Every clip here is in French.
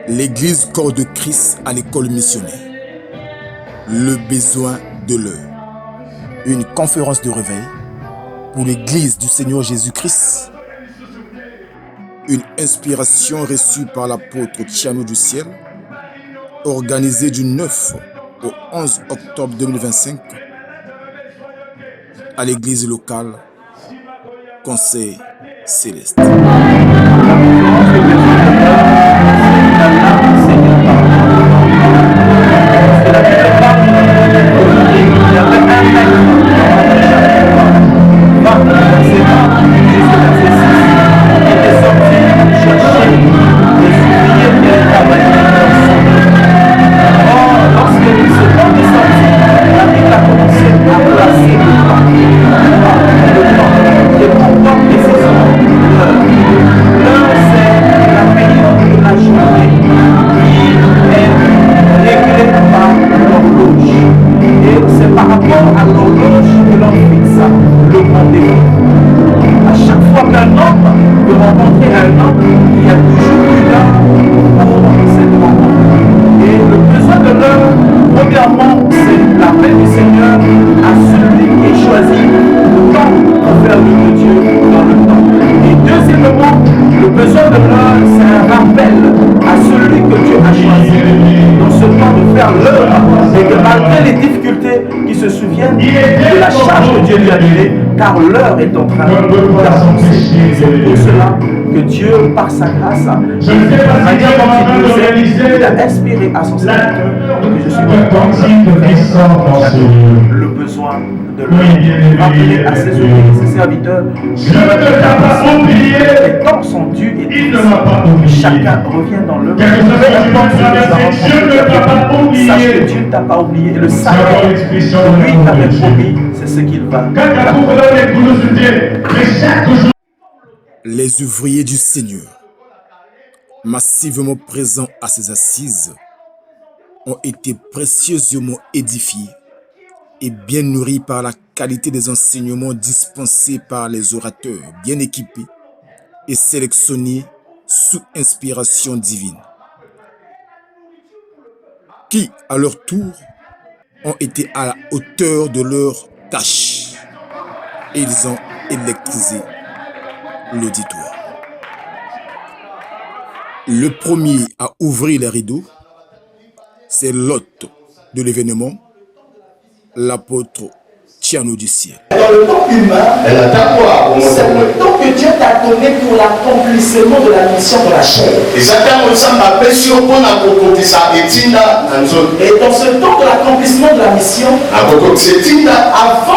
L'église corps de Christ à l'école missionnaire. Le besoin de l'heure. Une conférence de réveil pour l'église du Seigneur Jésus-Christ. Une inspiration reçue par l'apôtre Tiano du Ciel, organisée du 9 au 11 octobre 2025 à l'église locale Conseil Céleste. De la charge que Dieu lui a donnée, car l'heure est en train d'avancer. C'est pour cela que Dieu, par sa grâce, la manière dont il a inspiré à son serviteur, que je suis content le besoin de l'heure. Rappeler à ses ouvriers, ses serviteurs, les temps sont dus et chacun revient dans le sache que Dieu ne t'a pas oublié et le salaire que lui t'avait promis, c'est ce qu'il va. Les ouvriers du Seigneur, massivement présents à ces assises, ont été précieusement édifiés et bien nourris par la qualité des enseignements dispensés par les orateurs bien équipés et sélectionnés sous inspiration divine, qui, à leur tour, ont été à la hauteur de leur tâche et ils ont électrisé l'auditoire. Le premier à ouvrir les rideaux, c'est l'hôte de l'événement, l'apôtre Tiano du Ciel. Dans le temps humain, c'est le temps que Dieu t'a donné pour l'accomplissement de la mission de la chair. Et dans ce temps de l'accomplissement de la mission, avant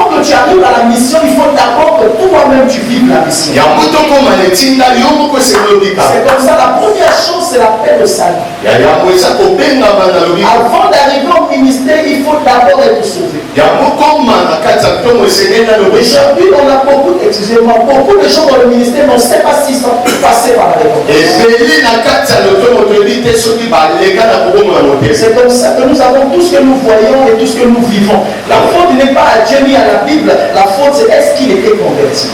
que tu arrives à la mission, il faut d'abord que toi-même tu vives la mission. C'est comme ça, la première chose, c'est la paix de salut. Avant d'arriver au ministère, il faut d'abord être sauvé. Aujourd'hui, on a beaucoup de gens dans le ministère, mais on ne sait pas s'ils sont passés par la réponse. C'est comme ça que nous avons tout ce que nous voyons et tout ce que nous vivons. La faute n'est pas à Dieu ni à la Bible, la faute c'est est-ce qu'il était converti.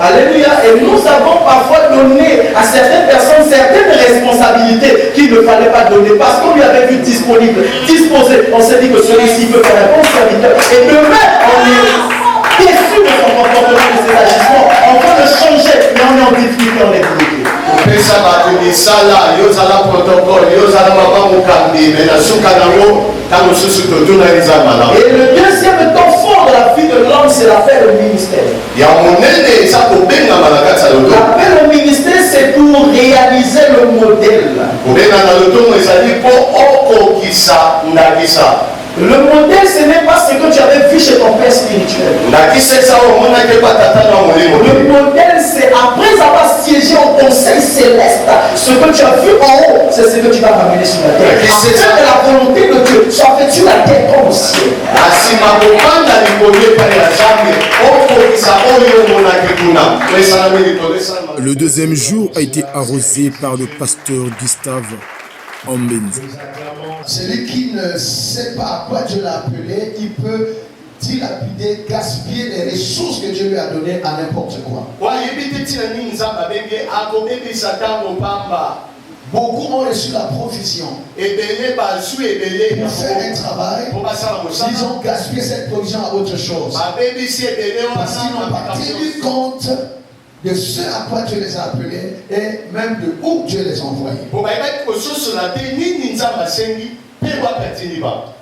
Alléluia. Et nous avons parfois donné à certaines personnes certaines responsabilités qu'il ne fallait pas donner parce qu'on lui avait vu disponible, disposé. On s'est dit que celui-ci peut faire un bon serviteur. Et demain, on est déçu de son comportement, de ses agissements. On veut le changer, mais on est en difficulté, on est bloqué. Et le deuxième temps fort de la vie de l'homme, c'est l'appel au ministère. L'appel au ministère, c'est pour réaliser le modèle. Le modèle, ce n'est pas ce que tu avais vu chez ton père spirituel. Le modèle, c'est après avoir siégé au conseil céleste, ce que tu as vu en haut, c'est ce que tu vas ramener sur la terre. Afin que la volonté de Dieu soit faite sur la terre comme au ciel. Le deuxième jour a été arrosé par le pasteur Gustave Ombenzi. Celui qui ne sait pas à quoi Dieu l'a appelé, il peut dilapider, gaspiller les ressources que Dieu lui a données à n'importe quoi. Beaucoup ont reçu la provision pour faire un travail. Ils ont gaspillé cette provision à autre chose. Parce qu'ils n'ont pas tenu compte de ce à quoi Dieu les a appelés et même de où Dieu les a envoyés.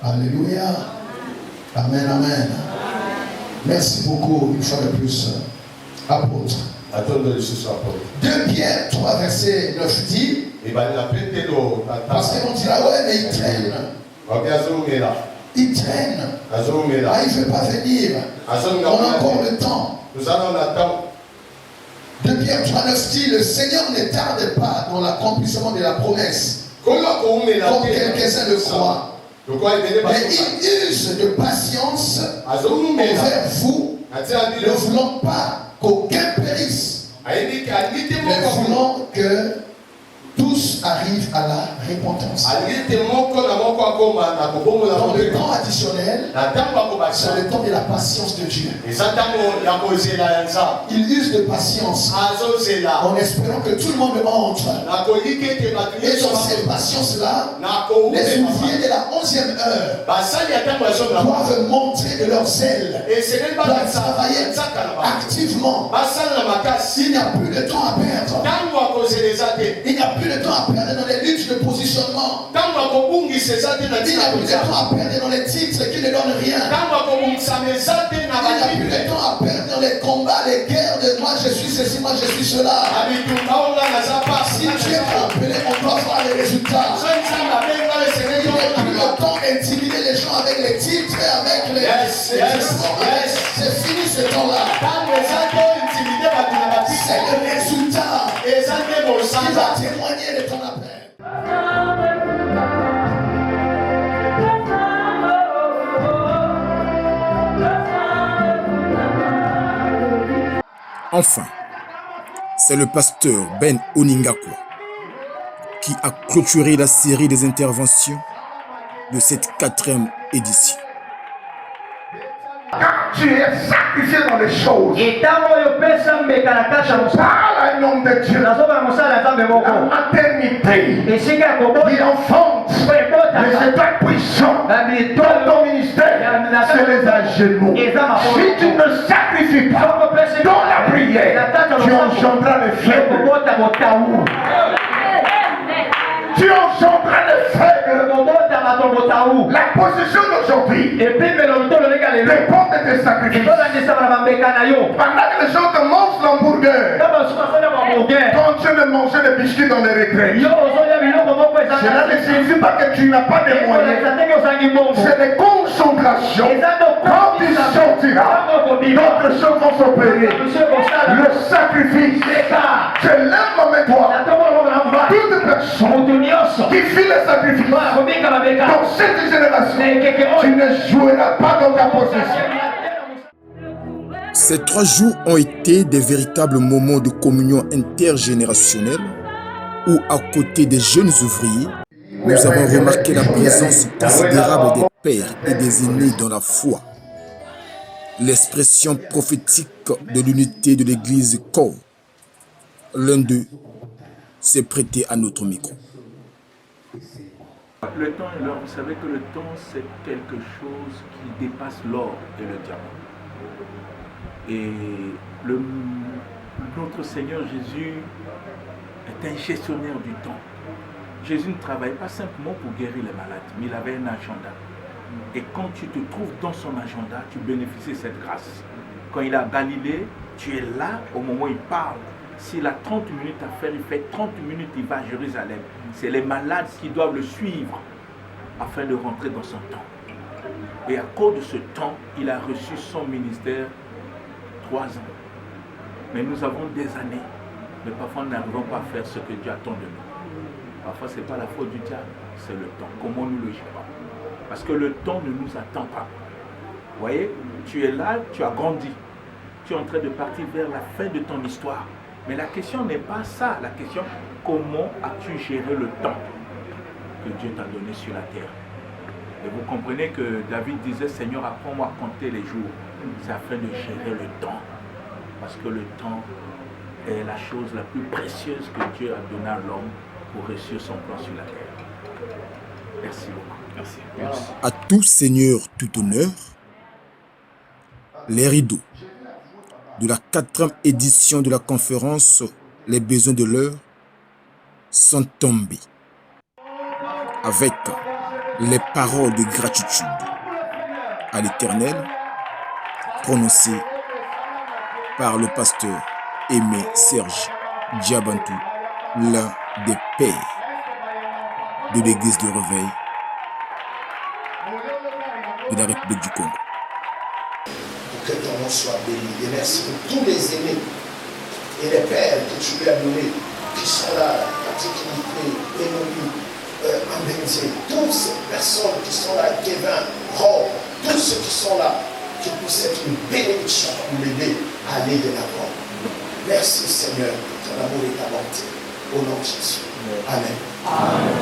Alléluia. Amen, amen. Merci beaucoup une fois de plus, apôtre. 2 Pierre 3 verset 9 dit, parce qu'on dira ouais mais il traîne. Il traîne. Ah, il ne veut pas venir. On a encore le temps. 2 Pierre 3 9 dit, le Seigneur ne tarde pas dans l'accomplissement de la promesse, comme quelques-uns le croient. Mais il use de patience envers vous, ne voulant pas qu'aucun périsse, mais voulant que tous arrivent à la repentance. Dans le temps additionnel, c'est le temps de la patience de Dieu. Il use de patience en espérant que tout le monde entre. Et dans cette patience-là, les ouvriers de la 11e heure doivent montrer de leur zèle, doivent travailler activement. Il n'y a plus de temps à perdre. Il n'y a plus de temps à perdre dans les luttes de positionnement. Il n'y a plus de temps à perdre dans les titres qui ne donnent rien. Il n'y a plus de temps à perdre dans les combats, les guerres de moi je suis ceci, moi je suis cela. Si tu es appelé, on doit voir les résultats. Il n'y a plus le temps d'intimider les gens avec les titres et avec les... C'est fini ce temps-là. C'est le résultat qui va témoigner de ton appel. Enfin, c'est le pasteur Ben Oningakwa qui a clôturé la série des interventions de cette 4e édition. Quand tu es sacrifié dans les choses, parle à un homme de Dieu. La maternité, il enfante les états puissants. Dans ton ministère, c'est les agenous. Si tu ne sacrifies pas dans la prière, tu engendras les faibles. Tu engendras les faibles. La position d'aujourd'hui dépend de tes sacrifices. Pendant que les gens te mangent l'hamburger, quand tu veux manger des biscuits dans les retraites, cela ne signifie pas que tu n'as pas de moyens. C'est des concentrations. Quand tu sortiras, d'autres choses vont s'opérer. Le sacrifice, c'est l'un avec toi. Toute personne qui fit le sacrifice dans cette génération, tu ne joueras pas dans ta possession. Ces 3 jours ont été des véritables moments de communion intergénérationnelle où, à côté des jeunes ouvriers, nous avons remarqué la présence considérable des pères et des aînés dans la foi. L'expression prophétique de l'unité de l'Église corps. L'un d'eux s'est prêté à notre micro. Le temps et l'or, vous savez que le temps c'est quelque chose qui dépasse l'or et le diamant. Et notre Seigneur Jésus est un gestionnaire du temps. Jésus ne travaille pas simplement pour guérir les malades, mais il avait un agenda. Et quand tu te trouves dans son agenda, tu bénéficies de cette grâce. Quand il est à Galilée, tu es là au moment où il parle. S'il a 30 minutes à faire, il fait 30 minutes, il va à Jérusalem. C'est les malades qui doivent le suivre afin de rentrer dans son temps. Et à cause de ce temps, il a reçu son ministère 3 ans. Mais nous avons des années. Mais parfois, nous n'arrivons pas à faire ce que Dieu attend de nous. Parfois, ce n'est pas la faute du diable, c'est le temps. Comment nous le gérons? Parce que le temps ne nous attend pas. Vous voyez, tu es là, tu as grandi. Tu es en train de partir vers la fin de ton histoire. Mais la question n'est pas ça. La question, comment as-tu géré le temps que Dieu t'a donné sur la terre? Et vous comprenez que David disait, Seigneur, apprends-moi à compter les jours. C'est afin de gérer le temps. Parce que le temps est la chose la plus précieuse que Dieu a donnée à l'homme pour réussir son plan sur la terre. Merci beaucoup. Merci. Merci. À tout seigneur, tout honneur, les rideaux de la 4e édition de la conférence Les besoins de l'heure sont tombés avec les paroles de gratitude à l'Éternel prononcées par le pasteur Aimé Serge Diabantou, l'un des pères de l'église de Réveil de la République du Congo. Que ton nom soit béni. Et merci pour tous les aînés et les pères que tu lui as donnés, qui sont là, Katikiniké, Enomi, Ambenzé, toutes ces personnes qui sont là, Kevin, Rob, tous ceux qui sont là, qui puissent être une bénédiction pour l'aider à aller de l'avant. Merci Seigneur pour ton amour et ta bonté. Au nom de Jésus. Amen. Amen.